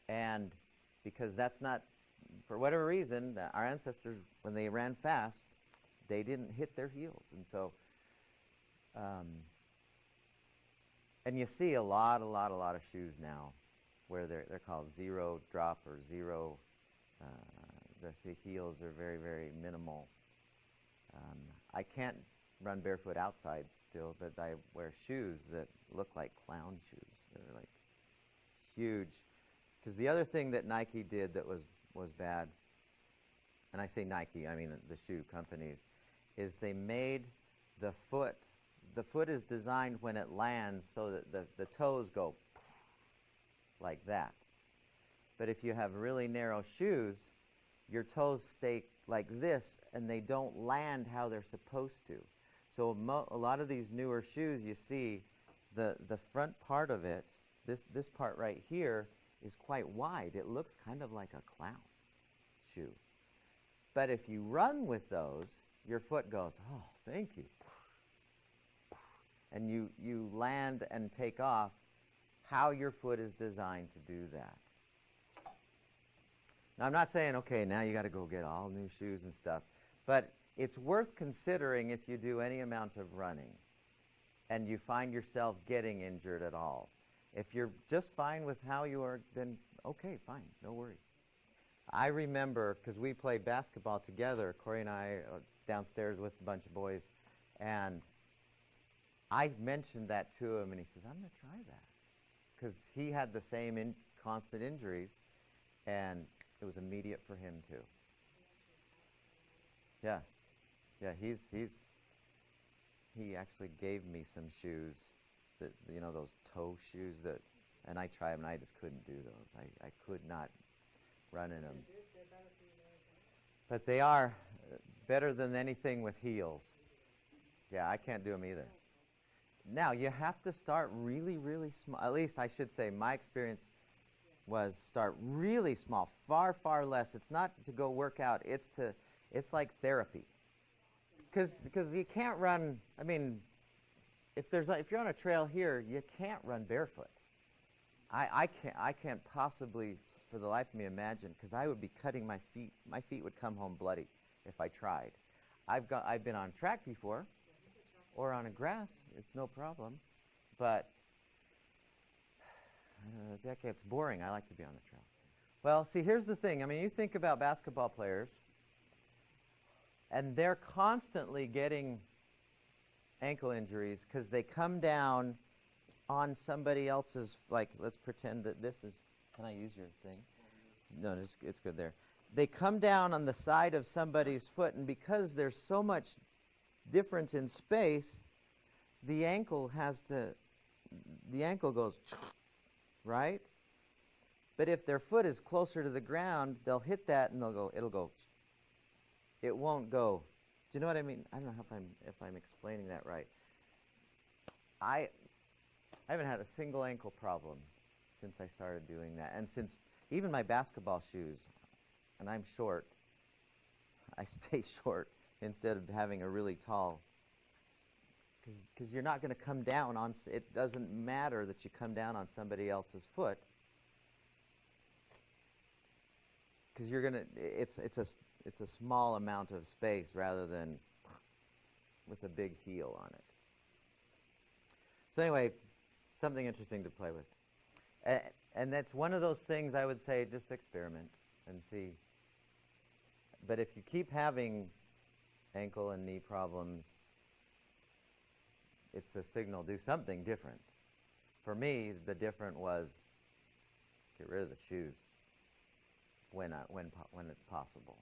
And because that's not, for whatever reason, our ancestors, when they ran fast, they didn't hit their heels. And so, and you see a lot of shoes now where they're called zero drop or zero, the heels are very, very minimal. I can't run barefoot outside still, but I wear shoes that look like clown shoes. They're like huge. Because the other thing that Nike did that was bad, and I say Nike, I mean the shoe companies, is they made the foot is designed when it lands so that the toes go like that. But if you have really narrow shoes, your toes stay like this and they don't land how they're supposed to. So a lot of these newer shoes, you see the front part of it, this part right here, is quite wide. It looks kind of like a clown shoe. But if you run with those, your foot goes, oh, thank you. And you land and take off how your foot is designed to do that. Now, I'm not saying, okay, now you got to go get all new shoes and stuff. But it's worth considering if you do any amount of running and you find yourself getting injured at all. If you're just fine with how you are, then okay, fine, no worries. I remember, because we played basketball together, Corey and I downstairs with a bunch of boys, and I mentioned that to him, and he says, I'm going to try that. Because he had the same constant injuries, and it was immediate for him too. Yeah, he actually gave me some shoes, that, you know, those toe shoes that, and I tried them and I just couldn't do those. I could not run in them. But they are better than anything with heels. Yeah, I can't do them either. Now, you have to start really, really small. At least I should say my experience was start really small, far, far less. It's not to go work out. It's like therapy. Because you can't run, I mean, if you're on a trail here, you can't run barefoot. I can't possibly, for the life of me, imagine, because I would be cutting my feet. My feet would come home bloody if I tried. I've been on track before, or on a grass. It's no problem, but that gets boring. I like to be on the trail. Well, see, here's the thing. I mean, you think about basketball players, and they're constantly getting ankle injuries because they come down on somebody else's, like, let's pretend that this is, can I use your thing? No, it's good there. They come down on the side of somebody's foot, and because there's so much difference in space, the ankle goes, right? But if their foot is closer to the ground, they'll hit that and it'll go. It won't go. Do you know what I mean? I don't know if I'm explaining that right. I haven't had a single ankle problem since I started doing that. And since even my basketball shoes, and I'm short, I stay short instead of having a really tall, because you're not going to come down on, it doesn't matter that you come down on somebody else's foot, because you're going to, it's a small amount of space rather than with a big heel on it. So anyway, something interesting to play with. And that's one of those things I would say, just experiment and see. But if you keep having ankle and knee problems, it's a signal, do something different. For me, the different was get rid of the shoes when it's possible.